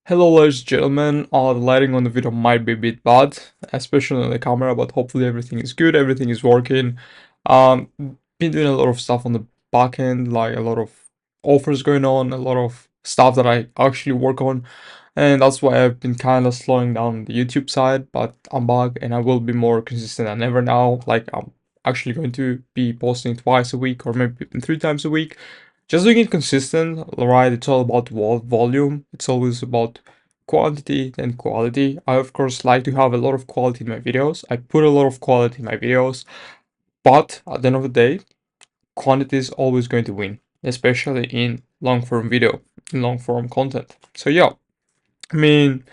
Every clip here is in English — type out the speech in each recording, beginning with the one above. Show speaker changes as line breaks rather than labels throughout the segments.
Hello ladies and gentlemen, the lighting on the video might be a bit bad, especially on the camera, but hopefully everything is good, everything is working. Been doing a lot of stuff on the back end, like a lot of offers going on, a lot of stuff that I actually work on, and that's why I've been kind of slowing down the YouTube side, but I'm back and I will be more consistent than ever now. Like I'm actually going to be posting twice a week or maybe even 3 times a week. Just doing it consistent, right? It's all about volume. It's always about quantity and quality. I of course like to have a lot of quality in my videos. I put a lot of quality in my videos, but at the end of the day, quantity is always going to win, especially in long form video, in long form content. So yeah, I mean,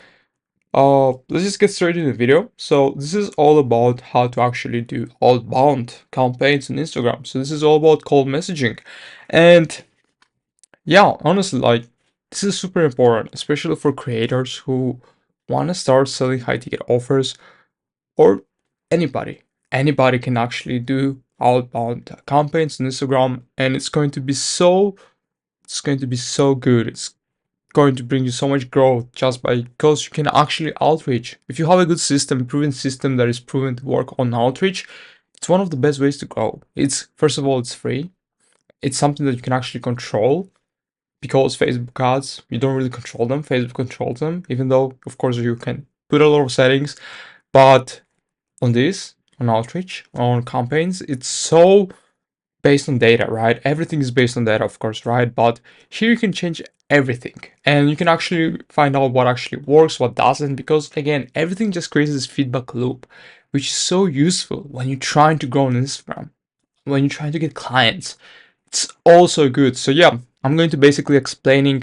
let's just get straight into the video. So this is all about how to actually do outbound campaigns on Instagram. So this is all about cold messaging, and yeah, honestly, like this is super important, especially for creators who want to start selling high ticket offers or anybody. Anybody can actually do outbound campaigns on Instagram, and it's going to be so good. It's going to bring you so much growth just by because you can actually outreach. If you have a good system, proven system that is proven to work on outreach, it's one of the best ways to grow. It's first of all, it's free. It's something that you can actually control because Facebook ads, you don't really control them. Facebook controls them, even though, of course, you can put a lot of settings. But on this, on outreach, on campaigns, it's so based on data, right? Everything is based on data, of course, right? But here you can change everything and you can actually find out what actually works, what doesn't, because again, everything just creates this feedback loop, which is so useful when you're trying to grow on Instagram, when you're trying to get clients. It's also good. So yeah, I'm going to basically explaining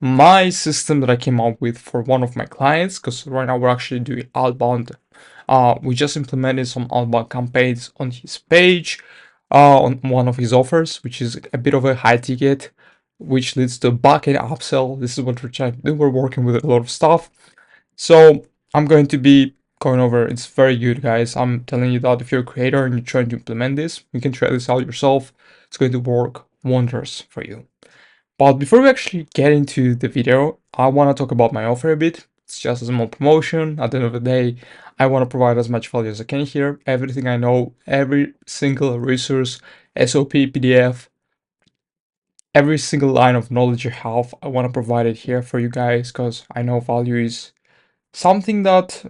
my system that I came up with for one of my clients because right now we're actually doing outbound. We just implemented some outbound campaigns on his page, on one of his offers, which is a bit of a high ticket, which leads to backend upsell. This is what we're trying to do. We're working with a lot of stuff. So I'm going to be going over. It's very good, guys. I'm telling you that if you're a creator and you're trying to implement this, you can try this out yourself. It's going to work wonders for you. But before we actually get into the video, I want to talk about my offer a bit. It's just a small promotion. At the end of the day, I want to provide as much value as I can here. Everything I know, every single resource, SOP, PDF, every single line of knowledge you have, I want to provide it here for you guys because I know value is something that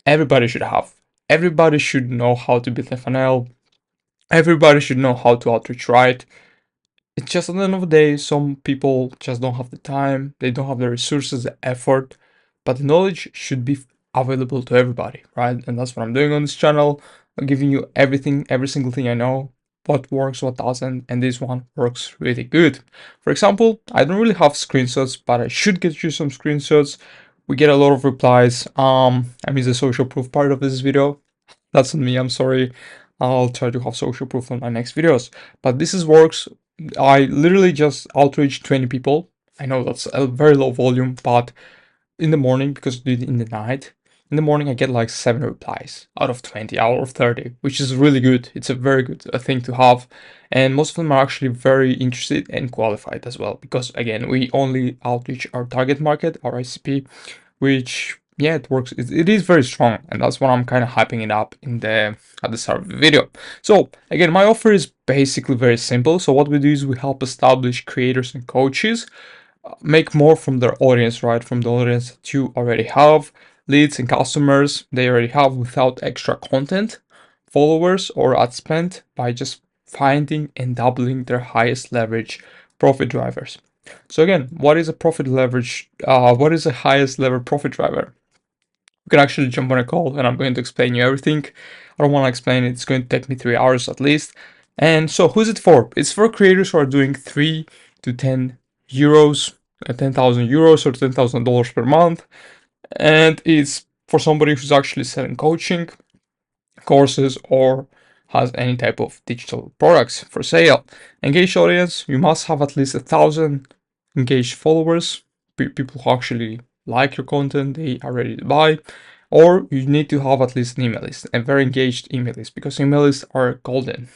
everybody should have. Everybody should know how to build a funnel. Everybody should know how to outreach right. It's just at the end of the day, some people just don't have the time, they don't have the resources, the effort, but the knowledge should be available to everybody, right? And that's what I'm doing on this channel. I'm giving you everything, every single thing I know, what works, what doesn't, and this one works really good. For example, I don't really have screenshots, but I should get you some screenshots. We get a lot of replies. I miss the social proof part of this video. That's on me, I'm sorry. I'll try to have social proof on my next videos. But this is works. I literally just outreach 20 people. I know that's a very low volume, but in the morning, because I do it in the night, in the morning I get like 7 replies out of 20, out of 30, which is really good. It's a very good thing to have. And most of them are actually very interested and qualified as well, because again, we only outreach our target market, our ICP, which yeah, it works. It is very strong, and that's why I'm kind of hyping it up in the at the start of the video. So again, my offer is basically very simple. So what we do is we help establish creators and coaches make more from their audience, right? From the audience that you already have, leads and customers they already have without extra content, followers or ad spend by just finding and doubling their highest leverage profit drivers. So again, what is a profit leverage? What is the highest level profit driver? We can actually jump on a call and I'm going to explain you everything. I don't want to explain it. It's going to take me 3 hours at least. And so who's it for? It's for creators who are doing 3 to 10 euros, 10,000 euros or $10,000 per month. And it's for somebody who's actually selling coaching, courses, or has any type of digital products for sale. Engaged audience, you must have at least 1,000 engaged followers, people who actually like your content, they are ready to buy, or you need to have at least an email list, a very engaged email list, because email lists are golden.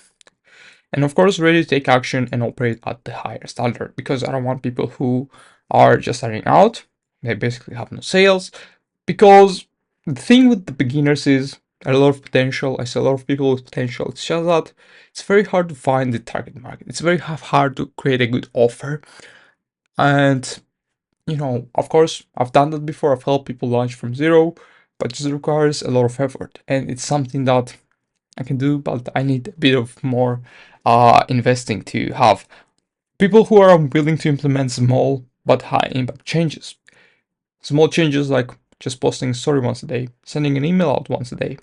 And of course, ready to take action and operate at the higher standard, because I don't want people who are just starting out They basically have no sales, because the thing with the beginners is a lot of potential. I see a lot of people with potential. It's just that it's very hard to find the target market. It's very hard to create a good offer. And, of course, I've done that before. I've helped people launch from zero, but it just requires a lot of effort. And it's something that I can do, but I need a bit of more investing to have people who are willing to implement small but high impact changes. Small changes like just posting a story once a day, sending an email out once a day,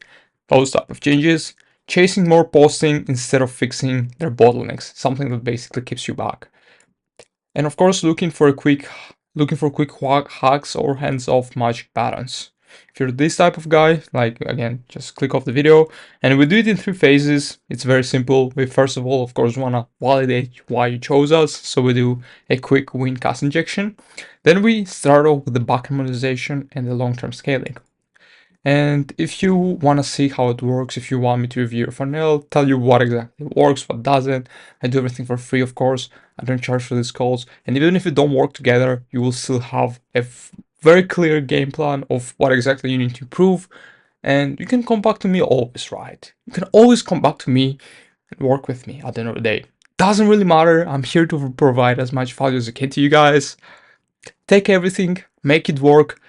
those type of changes, chasing more posting instead of fixing their bottlenecks, something that basically keeps you back. And of course, looking for quick hacks or hands-off magic patterns. If you're this type of guy, like again, just click off the video, and we do it in 3 phases. It's very simple. We first of all, of course, wanna validate why you chose us, so we do a quick win cost injection. Then we start off with the backend monetization and the long-term scaling. And if you want to see how it works, if you want me to review your funnel, tell you what exactly works, what doesn't, I do everything for free, of course. I don't charge for these calls. And even if it don't work together, you will still have a very clear game plan of what exactly you need to improve. And you can come back to me always, right? You can always come back to me and work with me at the end of the day. Doesn't really matter. I'm here to provide as much value as I can to you guys. Take everything, make it work,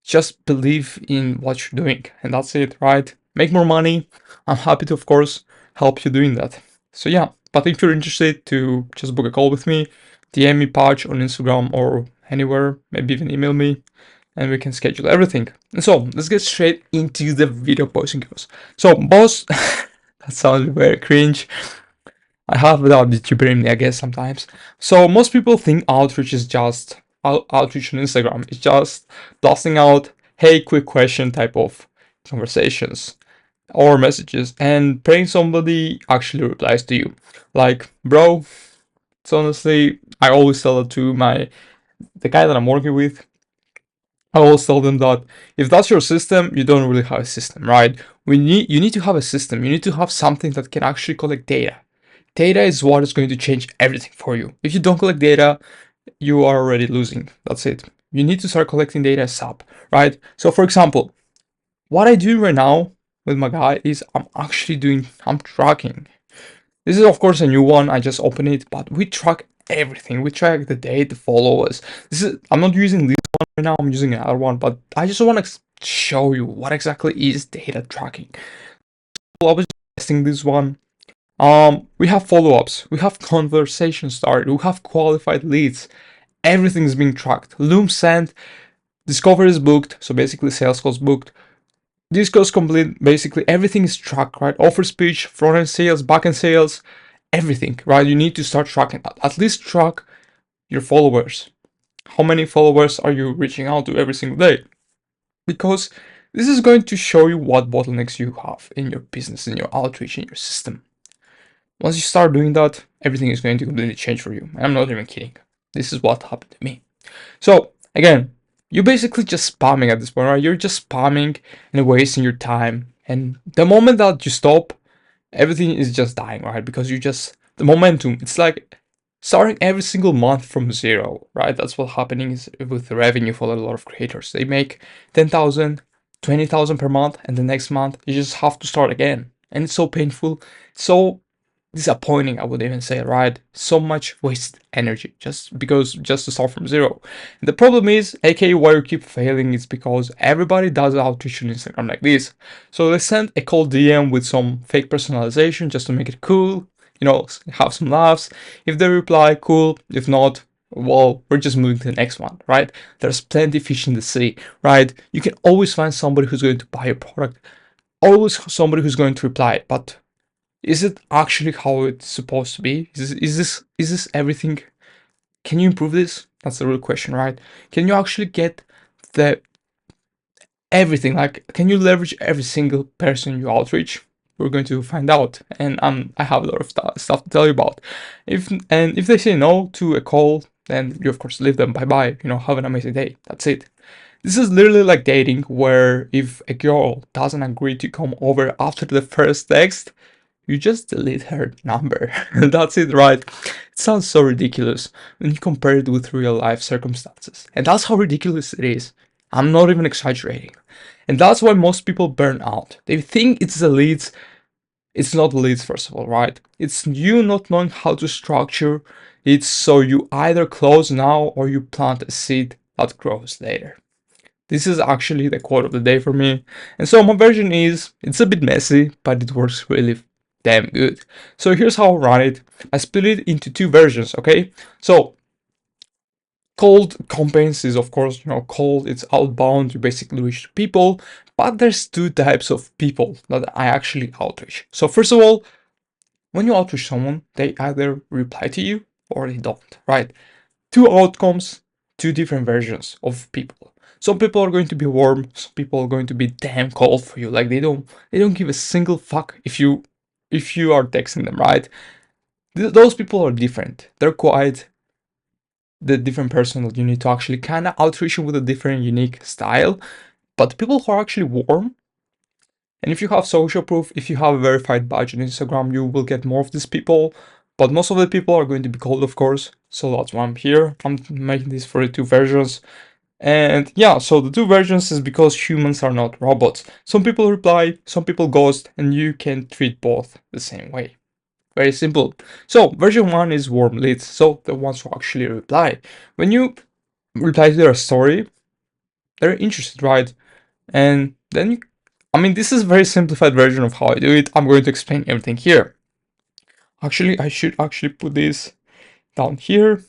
just believe in what you're doing, and that's it, right? Make more money. I'm happy to, of course, help you doing that. So yeah, but if you're interested to just book a call with me, DM me Patch on Instagram or anywhere, maybe even email me, and we can schedule everything. And so let's get straight into the video posting goes. So boss, that sounds very cringe. I have that YouTuber in me, I guess, sometimes. So most people think outreach is just outreach on Instagram. It's just blasting out, hey, quick question type of conversations or messages, and praying somebody actually replies to you. Like, bro, it's honestly, I always tell it to the guy that I'm working with. I always tell them that if that's your system, you don't really have a system, right? You need to have a system. You need to have something that can actually collect data. Data is what is going to change everything for you. If you don't collect data, you are already losing. That's it. You need to start collecting data ASAP, right? So for example, what I do right now with my guy is I'm tracking. This is of course a new one. I just opened it, but we track everything. We track the date, the followers. I'm not using this one right now. I'm using another one, but I just want to show you what exactly is data tracking. I was testing this one. We have follow-ups, we have conversations started, we have qualified leads, everything is being tracked. Loom sent, discovery is booked, so basically sales calls booked. This goes complete, basically everything is tracked, right? Offer speech, front-end sales, back-end sales, everything, right? You need to start tracking that. At least track your followers. How many followers are you reaching out to every single day? Because this is going to show you what bottlenecks you have in your business, in your outreach, in your system. Once you start doing that, everything is going to completely change for you. And I'm not even kidding. This is what happened to me. So again, you're basically just spamming at this point, right? You're just spamming and wasting your time. And the moment that you stop, everything is just dying, right? Because the momentum, it's like starting every single month from zero, right? That's what's happening is with the revenue for a lot of creators. They make 10,000, 20,000 per month, and the next month you just have to start again. And it's so painful, so disappointing, I would even say, right? So much wasted energy just to start from zero. And the problem is, aka why you keep failing, is because everybody does outreach on Instagram like this. So they send a cold DM with some fake personalization just to make it cool, have some laughs. If they reply, cool. If not, well, we're just moving to the next one, right? There's plenty of fish in the sea, right? You can always find somebody who's going to buy your product, always somebody who's going to reply, but is it actually how it's supposed to be? Is this everything? Can you improve this? That's the real question, right? Can you actually get the everything? Like, can you leverage every single person you outreach? We're going to find out, and I have a lot of stuff to tell you about. If they say no to a call, then you of course leave them. Bye bye. Have an amazing day. That's it. This is literally like dating, where if a girl doesn't agree to come over after the first text, you just delete her number. That's it, right? It sounds so ridiculous when you compare it with real life circumstances. And that's how ridiculous it is. I'm not even exaggerating. And that's why most people burn out. They think it's the leads. It's not the leads, first of all, right? It's you not knowing how to structure it, so you either close now or you plant a seed that grows later. This is actually the quote of the day for me. And so my version is, it's a bit messy, but it works really damn good. So here's how I run it. I split it into two versions, okay? So cold campaigns is, of course, cold, it's outbound, you basically reach people, but there's two types of people that I actually outreach. So first of all, when you outreach someone, they either reply to you or they don't, right? Two outcomes, two different versions of people. Some people are going to be warm, some people are going to be damn cold for you. Like they don't give a single fuck if you are texting them, right? Those people are different. They're quite the different person that you need to actually kind of outreach with a different unique style. But people who are actually warm, and if you have social proof, if you have a verified badge on Instagram, you will get more of these people. But most of the people are going to be cold, of course. So that's why I'm here. I'm making this for the two versions. And yeah, so the two versions is because humans are not robots. Some people reply, some people ghost, and you can treat both the same way. Very simple. So version 1 is warm leads, so the ones who actually reply. When you reply to their story, they're interested, right? And then this is a very simplified version of how I do it. I'm going to explain everything here. Actually, I should actually put this down here,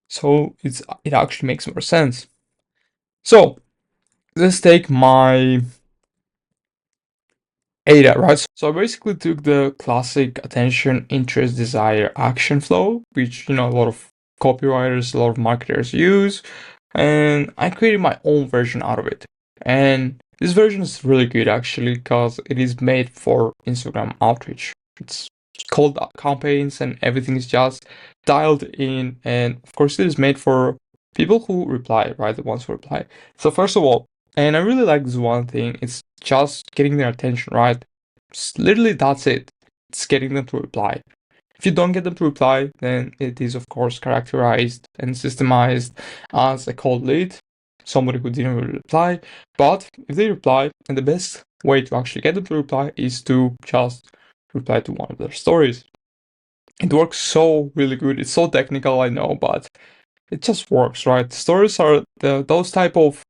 so it actually makes more sense. So let's take my ADA, right? So I basically took the classic attention, interest, desire, action flow, which a lot of copywriters, a lot of marketers use, and I created my own version out of it. And this version is really good actually because it is made for Instagram outreach. It's called campaigns and everything is just dialed in, and of course it is made for people who reply, right? The ones who reply. So first of all, and I really like this one thing, it's just getting their attention, right? Literally that's it. It's getting them to reply. If you don't get them to reply, then it is of course characterized and systemized as a cold lead, somebody who didn't really reply. But if they reply, and the best way to actually get them to reply is to just reply to one of their stories. It works so really good. It's so technical, I know, but it just works, right? Stories are those type of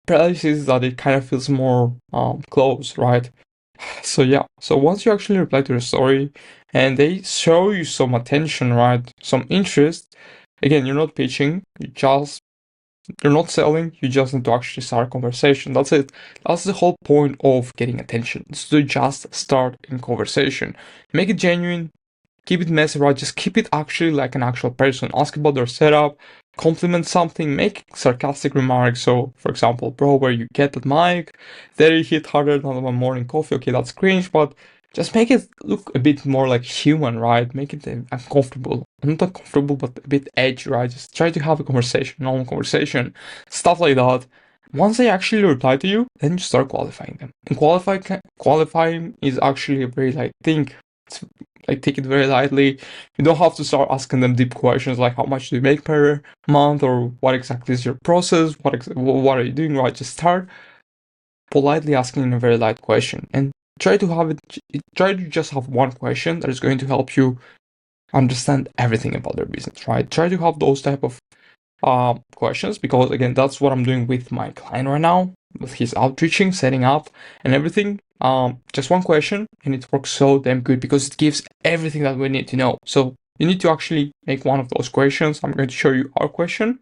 places that it kind of feels more close, right? So yeah, so once you actually reply to the story and they show you some attention, right, some interest, again, you're not pitching, you're not selling, you just need to actually start a conversation. That's it. That's the whole point of getting attention. It's to just start in conversation. Make it genuine, keep it messy, right? Just keep it actually like an actual person. Ask about their setup, compliment something, make sarcastic remarks. So, for example, bro, where you get that mic, there you hit harder than my morning coffee. Okay, that's cringe, but just make it look a bit more like human, right? Make it uncomfortable. Not uncomfortable, but a bit edgy, right? Just try to have a conversation, normal conversation, stuff like that. Once they actually reply to you, then you start qualifying them. And qualifying is actually a very light thing. It's like take it very lightly. You don't have to start asking them deep questions like how much do you make per month or what exactly is your process, what are you doing, right? Just start politely asking a very light question and try to just have one question that is going to help you understand everything about their business, right? Try to have those type of questions, because again, that's what I'm doing with my client right now, with his outreaching, setting up and everything. Just one question, and it works so damn good because it gives everything that we need to know. So you need to actually make one of those questions. I'm going to show you our question.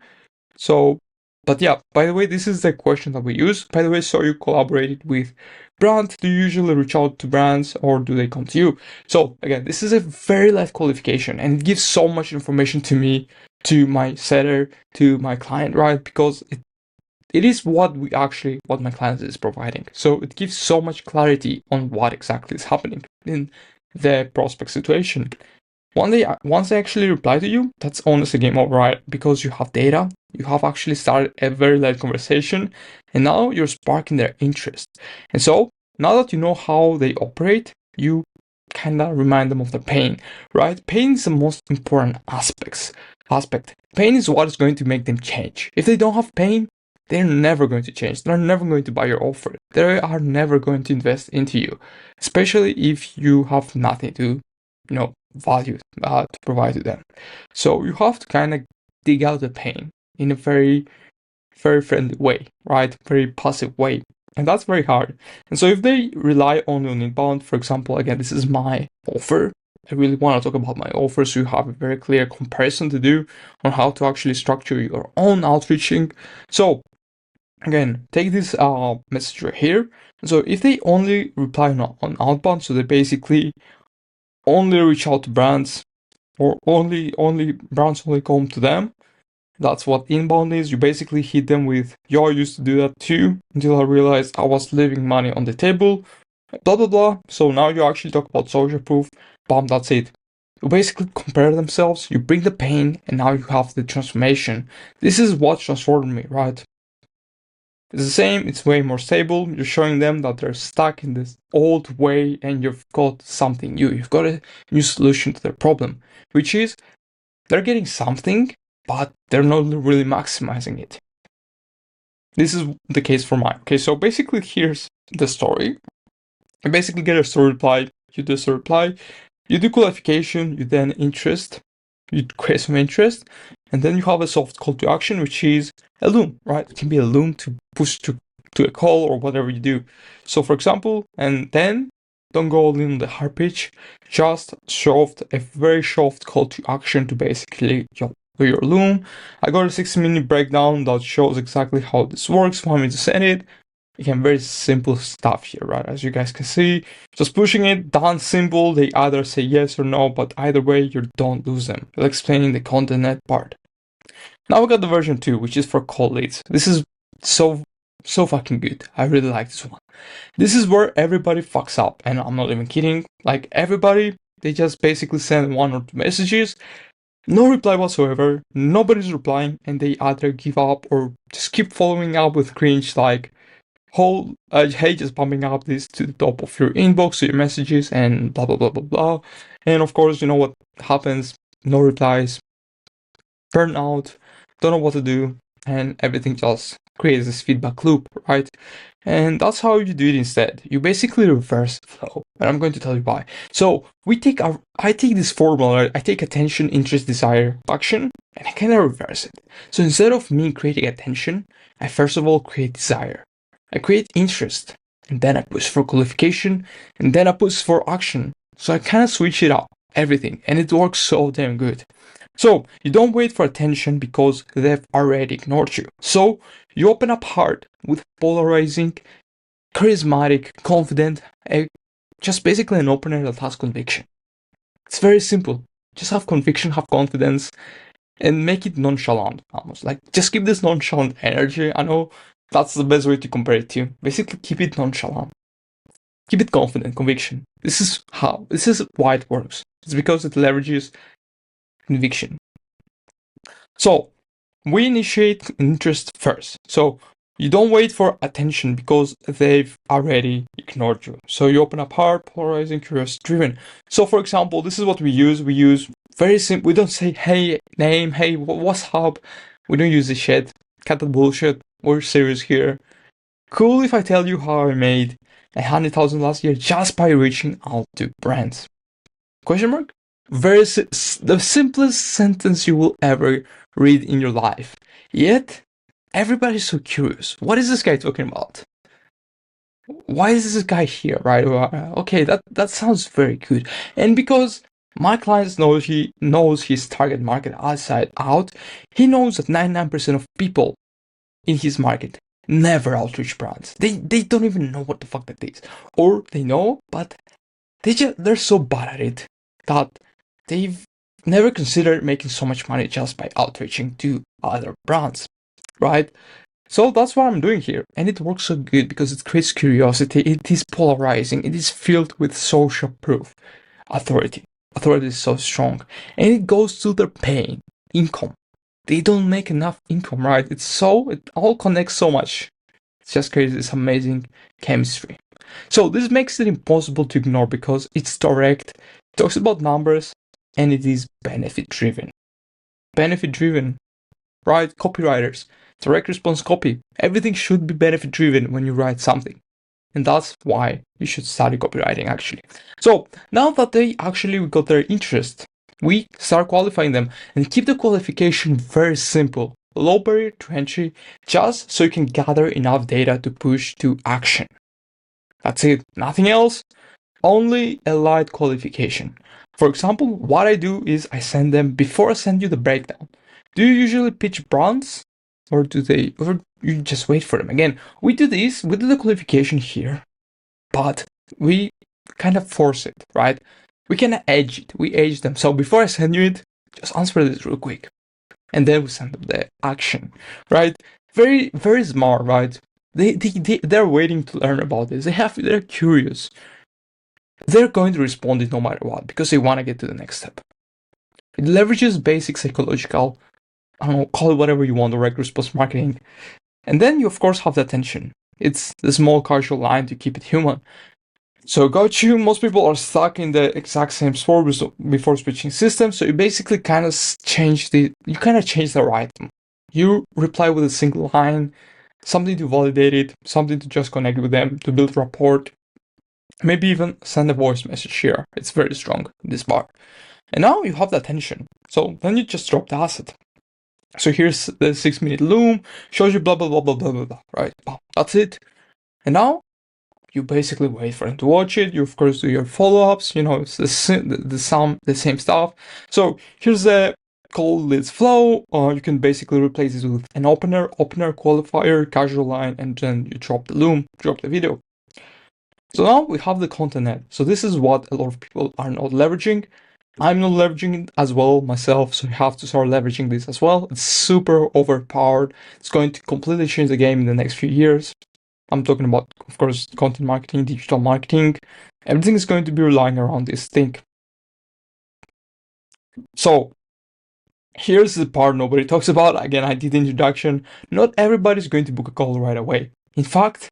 So, but yeah, by the way, this is the question that we use. By the way, so you collaborated with brands. Do you usually reach out to brands or do they come to you? So again, this is a very light qualification and it gives so much information to me, to my seller, to my client, right? Because it is what my client is providing. So it gives so much clarity on what exactly is happening in the prospect situation. Once they actually reply to you, that's honestly game over, right? Because you have data, you have actually started a very light conversation, and now you're sparking their interest. And so now that you know how they operate, you kind of remind them of the pain, right? Pain is the most important aspect. Pain is what is going to make them change. If they don't have pain, they're never going to change. They're never going to buy your offer. They are never going to invest into you, especially if you have nothing to, value to provide to them. So you have to kind of dig out the pain in a very, very friendly way, right? Very passive way. And that's very hard. And so if they rely only on inbound, for example, again, this is my offer. I really want to talk about my offer so you have a very clear comparison to do on how to actually structure your own outreaching. So again, take this message right here. So if they only reply on outbound, so they basically only reach out to brands, or only brands only come to them. That's what inbound is. You basically hit them with, yo, I used to do that too, until I realized I was leaving money on the table, blah blah blah. So now you actually talk about social proof, bam, that's it. You basically compare themselves, you bring the pain, and now you have the transformation. This is what transformed me, right? It's the same, it's way more stable. You're showing them that they're stuck in this old way and you've got something new. You've got a new solution to their problem, which is they're getting something, but they're not really maximizing it. This is the case for mine. Okay, so basically here's the story. You basically get a story reply, you do a story reply, you do qualification, you then interest, you create some interest, and then you have a soft call to action, which is a loom, right? It can be a loom to push to a call or whatever you do. So for example, and then don't go all in on the hard pitch, just a very soft call to action to basically do your loom. I got a 6-minute breakdown that shows exactly how this works. Want me to send it? Again, very simple stuff here, right? As you guys can see, just pushing it, done, simple. They either say yes or no, but either way, you don't lose them. I'll explain the content net part. Now we got the version 2, which is for cold leads. This is so fucking good. I really like this one. This is where everybody fucks up, and I'm not even kidding. Like everybody, they just basically send 1 or 2 messages, no reply whatsoever, nobody's replying, and they either give up or just keep following up with cringe like, hey, just pumping up this to the top of your inbox, your messages, and blah blah blah blah blah. And of course, you know what happens? No replies, burnout, don't know what to do, and everything just creates this feedback loop, right? And that's how you do it instead. You basically reverse the flow, and I'm going to tell you why. So I take this formula, I take attention, interest, desire, action, and I kind of reverse it. So instead of me creating attention, I first of all create desire. I create interest, and then I push for qualification, and then I push for action. So I kind of switch it up, everything, and it works so damn good. So you don't wait for attention because they've already ignored you. So you open up hard with polarizing, charismatic, confident, just basically an opener that has conviction. It's very simple. Just have conviction, have confidence, and make it nonchalant, almost. Like, just keep this nonchalant energy. I know that's the best way to compare it to. Basically, keep it nonchalant. Keep it confident, conviction. This is why it works. It's because it leverages conviction. So, we initiate interest first. So, you don't wait for attention because they've already ignored you. So you open up hard, polarizing, curious, driven. So for example, this is what we use. We use very simple. We don't say, hey, name, hey, what's up? We don't use this shit. Cut the bullshit. We're serious here. Cool if I tell you how I made 100,000 last year just by reaching out to brands. Question mark? The simplest sentence you will ever read in your life. Yet, everybody's so curious. What is this guy talking about? Why is this guy here, right? Okay, that sounds very good. And because my client knows his target market outside out, he knows that 99% of people in his market never outreach brands. They don't even know what the fuck that is. Or they know, but they're so bad at it that they've never considered making so much money just by outreaching to other brands, right? So that's what I'm doing here, and it works so good because it creates curiosity, it is polarizing, it is filled with social proof. Authority is so strong, and it goes to their pain, income. They don't make enough income, right? It all connects so much. It's just crazy, it's amazing chemistry. So this makes it impossible to ignore because it's direct, it talks about numbers, and it is benefit driven. Benefit driven, right? Copywriters, direct response copy. Everything should be benefit driven when you write something. And that's why you should study copywriting actually. So now that they actually got their interest, we start qualifying them and keep the qualification very simple. Low barrier to entry, just so you can gather enough data to push to action. That's it, nothing else, only a light qualification. For example, what I do is I send them, before I send you the breakdown, do you usually pitch brands? Or you just wait for them? Again, we do the qualification here, but we kind of force it, right? We can edge it, we edge them. So before I send you it, just answer this real quick. And then we send them the action, right? Very, very smart, right? They're waiting to learn about this. They're curious. They're going to respond it no matter what because they want to get to the next step. It leverages basic psychological, I don't know, call it whatever you want, direct response marketing. And then you of course have the attention. It's the small casual line to keep it human. So got you, most people are stuck in the exact same spot before switching systems. So you basically kind of change the item. You reply with a single line, something to validate it, something to just connect with them, to build rapport. Maybe even send a voice message here. It's very strong, this part. And now you have the attention. So then you just drop the asset. So here's the 6-minute loom, shows you blah, blah, blah, blah, blah, blah, blah, right? That's it. And now you basically wait for them to watch it. You of course do your follow-ups, it's the same stuff. So here's the cold leads flow. You can basically replace it with an opener, qualifier, casual line, and then you drop the loom, drop the video. So now we have the content net. So this is what a lot of people are not leveraging. I'm not leveraging it as well myself, so you have to start leveraging this as well. It's super overpowered. It's going to completely change the game in the next few years. I'm talking about, of course, content marketing, digital marketing. Everything is going to be relying around this thing. So here's the part nobody talks about. Again, I did the introduction. Not everybody's going to book a call right away. In fact,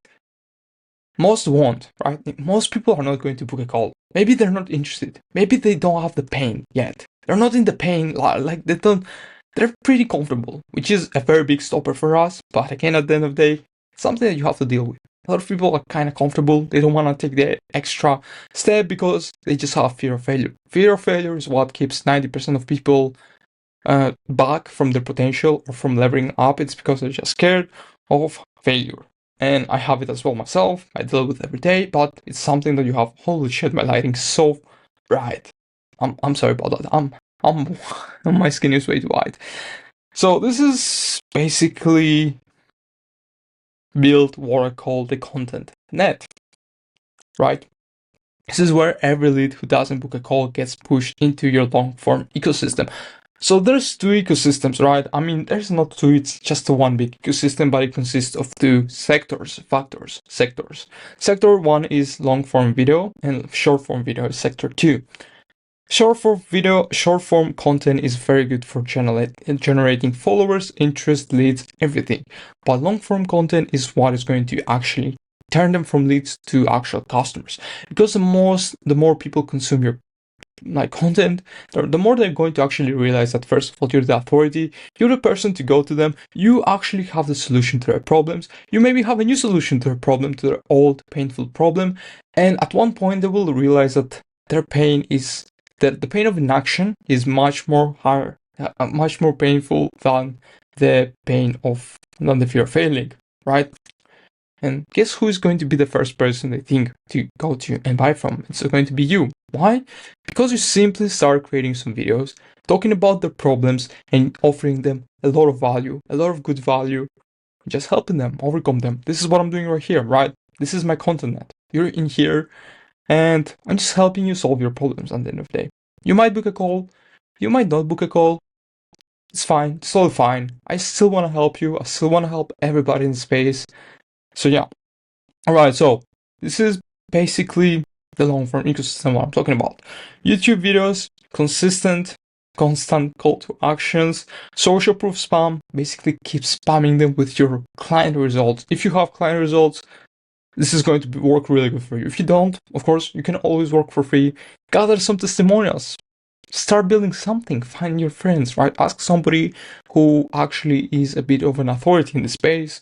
most won't, right? Most people are not going to book a call. Maybe they're not interested. Maybe they don't have the pain yet. They're not in the pain, like they're pretty comfortable, which is a very big stopper for us. But again, at the end of the day, it's something that you have to deal with. A lot of people are kind of comfortable. They don't want to take the extra step because they just have fear of failure. Fear of failure is what keeps 90% of people back from their potential or from leveling up. It's because they're just scared of failure. And I have it as well myself. I deal with it every day, but it's something that you have. Holy shit, my lighting's so bright. I'm sorry about that. My skin is way too white. So this is basically built what I call the content net, right? This is where every lead who doesn't book a call gets pushed into your long form ecosystem. So there's two ecosystems, right? I mean, there's not two, it's just one big ecosystem, but it consists of two sectors. Sector 1 is long form video and short form video is sector 2. Short form content is very good for generating followers, interest, leads, everything. But long form content is what is going to actually turn them from leads to actual customers. Because the more people consume your content, the more they're going to actually realize that first of all, you're the authority, you're the person to go to them, you actually have the solution to their problems, you maybe have a new solution to their problem, to their old painful problem, and at one point they will realize that their pain is, that the pain of inaction is much more painful than the fear of failing, right? And guess who is going to be the first person they think to go to and buy from? It's going to be you. Why? Because you simply start creating some videos, talking about their problems and offering them a lot of value, a lot of good value, just helping them overcome them. This is what I'm doing right here, right? This is my content net. You're in here and I'm just helping you solve your problems at the end of the day. You might book a call, you might not book a call. It's fine, it's all fine. I still want to help you. I still want to help everybody in the space. So yeah, alright, so this is basically the long form ecosystem what I'm talking about. YouTube videos, constant call to actions, social proof spam, basically keep spamming them with your client results. If you have client results, this is going to work really good for you. If you don't, of course, you can always work for free. Gather some testimonials. Start building something. Find your friends, right? Ask somebody who actually is a bit of an authority in the space.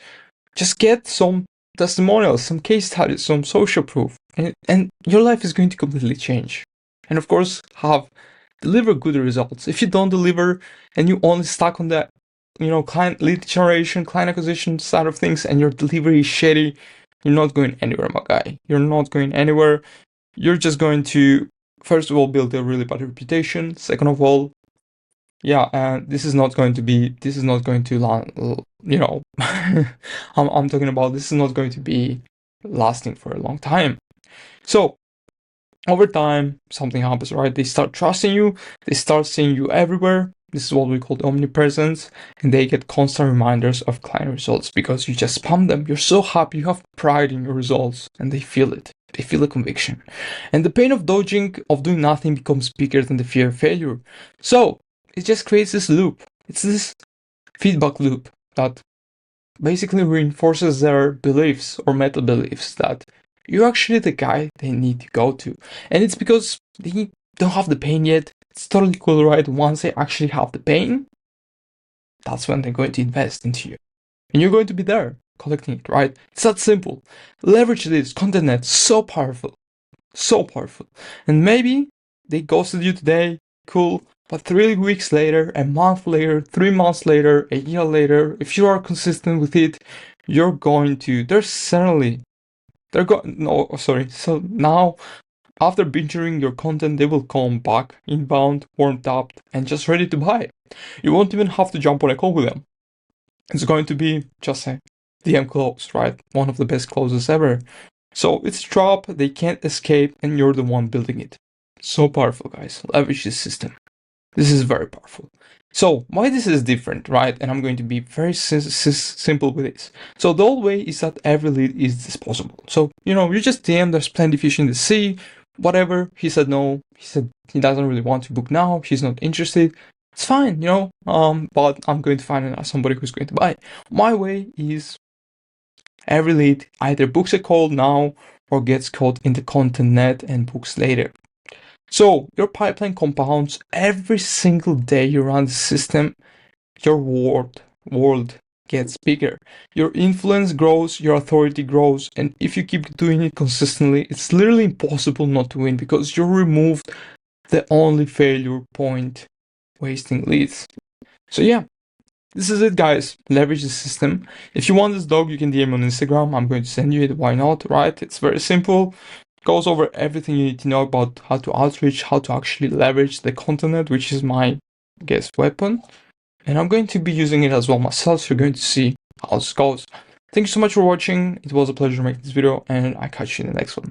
Just get some testimonials, some case studies, some social proof, and your life is going to completely change. And of course, deliver good results. If you don't deliver and you only stuck on that, client lead generation, client acquisition side of things, and your delivery is shitty, you're not going anywhere, my guy. You're not going anywhere. You're just going to, first of all, build a really bad reputation. Second of all, yeah, and this is not going to land, I'm talking about this is not going to be lasting for a long time. So over time, something happens, right? They start trusting you, they start seeing you everywhere. This is what we call omnipresence, and they get constant reminders of client results because you just spam them. You're so happy, you have pride in your results, and they feel it. They feel the conviction. And the pain of dodging, of doing nothing, becomes bigger than the fear of failure. So it just creates this loop. It's this feedback loop that basically reinforces their beliefs or meta beliefs that you're actually the guy they need to go to. And it's because they don't have the pain yet. It's totally cool, right? Once they actually have the pain, that's when they're going to invest into you. And you're going to be there collecting it, right? It's that simple. Leverage this content net, so powerful. So powerful. And maybe they ghosted you today, cool. But 3 weeks later, a month later, 3 months later, a year later, if you are consistent with it, you're going to, so now, after binging your content, they will come back inbound, warmed up, and just ready to buy. You won't even have to jump on a call with them. It's going to be just a DM close, right? One of the best closes ever. So it's a trap, they can't escape, and you're the one building it. So powerful, guys. Leverage this system. This is very powerful. So why this is different, right? And I'm going to be very simple with this. So the old way is that every lead is disposable. So, you just DM, there's plenty of fish in the sea, whatever. He said no. He said he doesn't really want to book now. He's not interested. It's fine, but I'm going to find somebody who's going to buy. My way is every lead either books a call now or gets caught in the content net and books later. So your pipeline compounds every single day you run the system. Your world gets bigger. Your influence grows, your authority grows, and if you keep doing it consistently, it's literally impossible not to win because you removed the only failure point, wasting leads. So yeah, this is it, guys. Leverage the system. If you want this dog, you can DM on Instagram. I'm going to send you it. Why not, right? It's very simple. Goes over everything you need to know about how to outreach, how to actually leverage the content, which is my weapon. And I'm going to be using it as well myself, so you're going to see how this goes. Thank you so much for watching. It was a pleasure making this video, and I catch you in the next one.